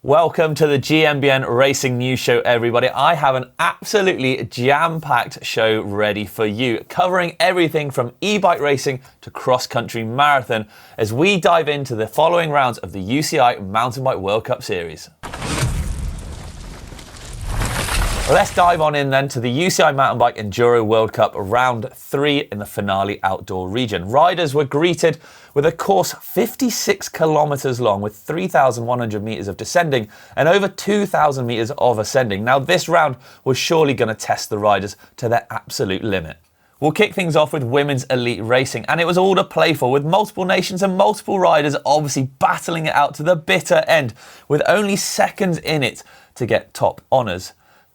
Welcome to the GMBN Racing News Show, everybody. I have an absolutely jam-packed show ready for you, covering everything from e-bike racing to cross-country marathon as we dive into the following rounds of the UCI Mountain Bike World Cup Series. Let's dive on in then to the UCI Mountain Bike Enduro World Cup Round 3 in the finale outdoor region. Riders were greeted with a course 56 kilometres long with 3,100 metres of descending and over 2,000 metres of ascending. Now this round was surely going to test the riders to their absolute limit. We'll kick things off with women's elite racing, and it was all to play for, with multiple nations and multiple riders obviously battling it out to the bitter end, with only seconds in it to get top honours.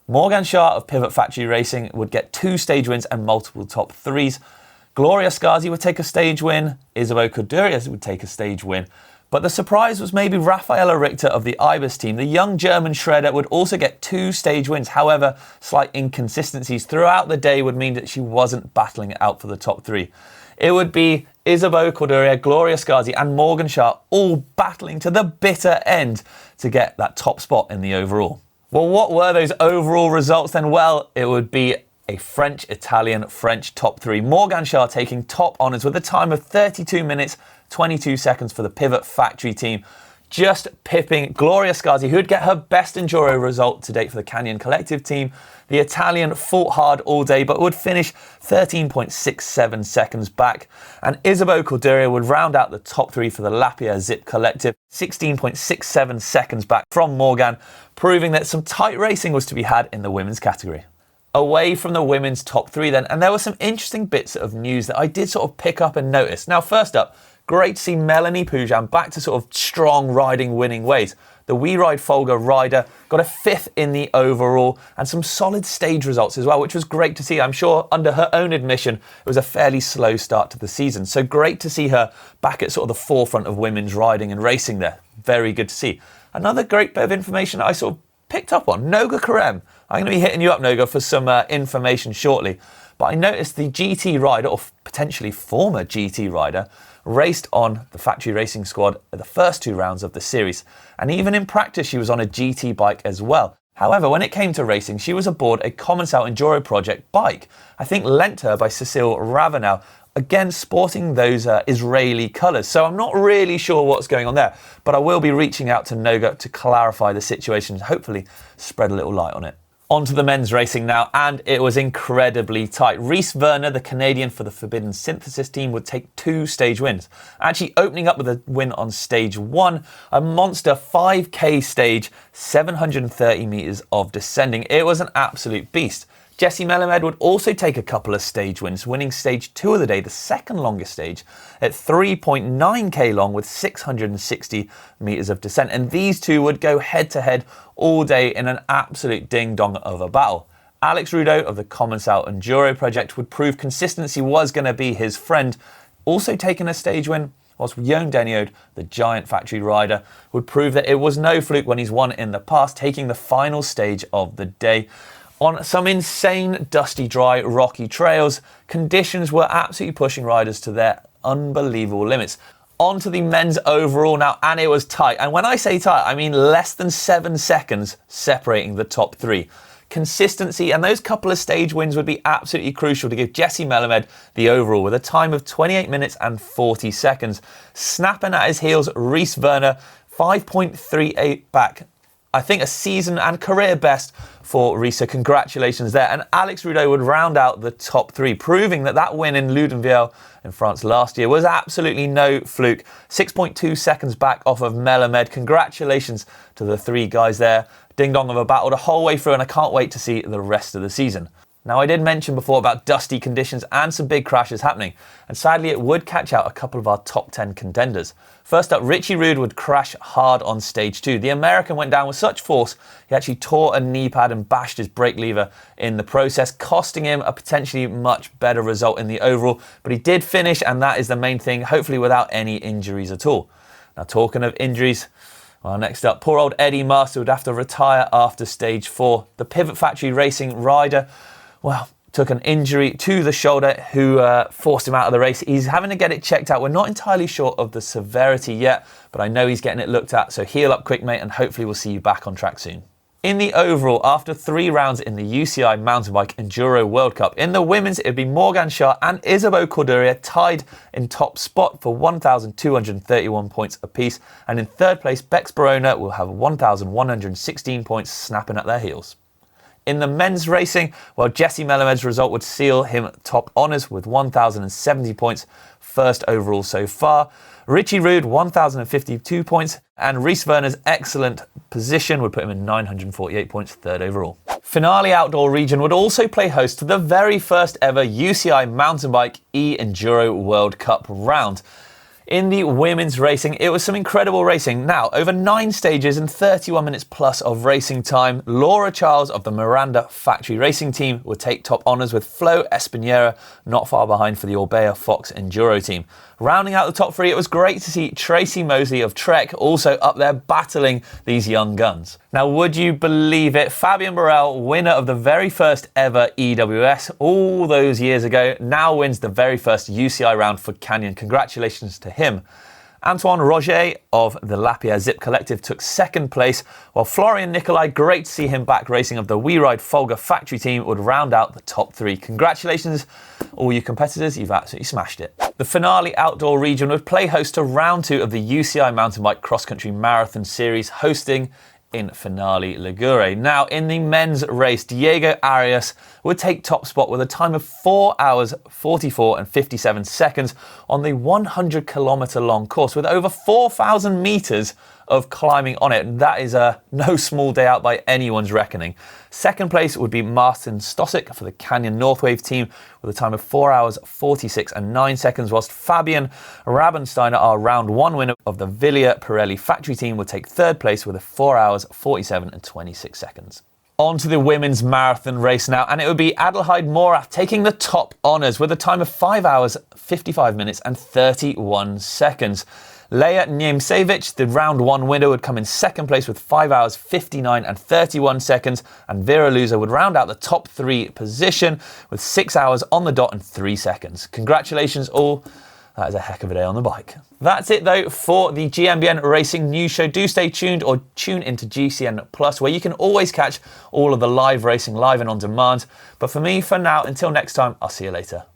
Morgan Shah of Pivot Factory Racing would get 2 stage wins and multiple top 3s. Gloria Scarzi would take a stage win. Isabeau Cordurias would take a stage win. But the surprise was maybe Raffaella Richter of the Ibis team. The young German shredder would also get 2 stage wins. However, slight inconsistencies throughout the day would mean that she wasn't battling it out for the top 3. It would be Isabeau Corduria, Gloria Scarzi and Morgan Shah all battling to the bitter end to get that top spot in the overall. Well, what were those overall results then? Well, it would be a French top 3. Morgan Shah taking top honours with a time of 32 minutes, 22 seconds for the Pivot Factory team, just pipping Gloria Scarzi, who would get her best Enduro result to date for the Canyon Collective team. The Italian fought hard all day, but would finish 13.67 seconds back. And Isabeau Corduria would round out the top 3 for the Lapierre Zip Collective, 16.67 seconds back from Morgan, proving that some tight racing was to be had in the women's category. Away from the women's top 3 then, and there were some interesting bits of news that I did sort of pick up and notice. Now, first up, great to see Melanie Pujan back to sort of strong riding winning ways. The We Ride Folga rider got a 5th in the overall and some solid stage results as well, which was great to see. I'm sure under her own admission, it was a fairly slow start to the season. So great to see her back at sort of the forefront of women's riding and racing there. Very good to see. Another great bit of information I sort of picked up on, Noga Karem. I'm going to be hitting you up, Noga, for some information shortly. But I noticed the GT rider, or potentially former GT rider, raced on the factory racing squad at the first 2 rounds of the series. And even in practice, she was on a GT bike as well. However, when it came to racing, she was aboard a Commencal Enduro Project bike, I think lent her by Cecile Ravenel, again sporting those Israeli colours. So I'm not really sure what's going on there, but I will be reaching out to Noga to clarify the situation and hopefully spread a little light on it. On to the men's racing now, and it was incredibly tight. Rhys Werner, the Canadian for the Forbidden Synthesis team, would take 2 stage wins. Actually opening up with a win on stage 1, a monster 5k stage, 730 metres of descending. It was an absolute beast. Jessie Melamed would also take a couple of stage wins, winning stage 2 of the day, the second longest stage, at 3.9k long with 660 metres of descent. And these two would go head-to-head all day in an absolute ding-dong of a battle. Alex Rudeau of the Commencal Enduro Project would prove consistency was going to be his friend, also taking a stage win, whilst Jon Deniode, the giant factory rider, would prove that it was no fluke when he's won in the past, taking the final stage of the day. On some insane, dusty, dry, rocky trails, conditions were absolutely pushing riders to their unbelievable limits. On to the men's overall now, and it was tight. And when I say tight, I mean less than 7 seconds separating the top 3. Consistency and those couple of stage wins would be absolutely crucial to give Jessie Melamed the overall with a time of 28 minutes and 40 seconds. Snapping at his heels, Rhys Werner, 5.38 back. I think a season and career best for Risa. Congratulations there. And Alex Rudeau would round out the top 3, proving that that win in Ludenvielle in France last year was absolutely no fluke. 6.2 seconds back off of Melamed. Congratulations to the 3 guys there. Ding dong of a battle the whole way through, and I can't wait to see the rest of the season. Now, I did mention before about dusty conditions and some big crashes happening, and sadly it would catch out a couple of our top 10 contenders. First up, Richie Rude would crash hard on stage 2. The American went down with such force, he actually tore a knee pad and bashed his brake lever in the process, costing him a potentially much better result in the overall, but he did finish, and that is the main thing, hopefully without any injuries at all. Now, talking of injuries, well, next up, poor old Eddie Master would have to retire after stage 4. The Pivot Factory Racing rider, well, took an injury to the shoulder who forced him out of the race. He's having to get it checked out. We're not entirely sure of the severity yet, but I know he's getting it looked at. So heal up quick, mate, and hopefully we'll see you back on track soon. In the overall, after 3 rounds in the UCI Mountain Bike Enduro World Cup, in the women's, it would be Morgan Shah and Isabeau Corderia tied in top spot for 1,231 points apiece. And in third place, Bex Barona will have 1,116 points snapping at their heels. In the men's racing, well, Jesse Melamed's result would seal him top honours with 1,070 points, first overall so far. Richie Rude, 1,052 points, and Reese Werner's excellent position would put him in 948 points, third overall. Finale Outdoor Region would also play host to the very first ever UCI Mountain Bike E-Enduro World Cup round. In the women's racing, it was some incredible racing. Now, over 9 stages and 31 minutes plus of racing time, Laura Charles of the Miranda Factory Racing Team would take top honours with Flo Espinera not far behind for the Orbea Fox Enduro team. Rounding out the top 3, it was great to see Tracy Mosley of Trek also up there battling these young guns. Now, would you believe it? Fabian Burrell, winner of the very first ever EWS all those years ago, now wins the very first UCI round for Canyon. Congratulations to him. Antoine Roger of the Lapierre Zip Collective took second place, while Florian Nicolai, great to see him back racing of the We Ride Folger Factory team, would round out the top 3. Congratulations, all you competitors, you've absolutely smashed it. The Finale Outdoor Region would play host to round 2 of the UCI Mountain Bike Cross Country Marathon Series, hosting in Finale Ligure. Now, in the men's race, Diego Arias would take top spot with a time of 4 hours, 44 and 57 seconds on the 100-kilometre long course with over 4,000 metres of climbing on it. That is no small day out by anyone's reckoning. Second place would be Martin Stosic for the Canyon Northwave team with a time of 4 hours, 46 and 9 seconds, whilst Fabian Rabensteiner, our round 1 winner of the Villiers Pirelli Factory team, would take third place with a 4 hours, 47 and 26 seconds. On to the women's marathon race now, and it would be Adelheid Morath taking the top honours with a time of 5 hours, 55 minutes and 31 seconds. Leia Niemcevich, the round 1 winner, would come in second place with 5 hours, 59 and 31 seconds, and Vera Luza would round out the top 3 position with 6 hours on the dot and 3 seconds. Congratulations all. That is a heck of a day on the bike. That's it though for the GMBN Racing News Show. Do stay tuned or tune into GCN Plus, where you can always catch all of the live racing live and on demand. But for me, for now, until next time, I'll see you later.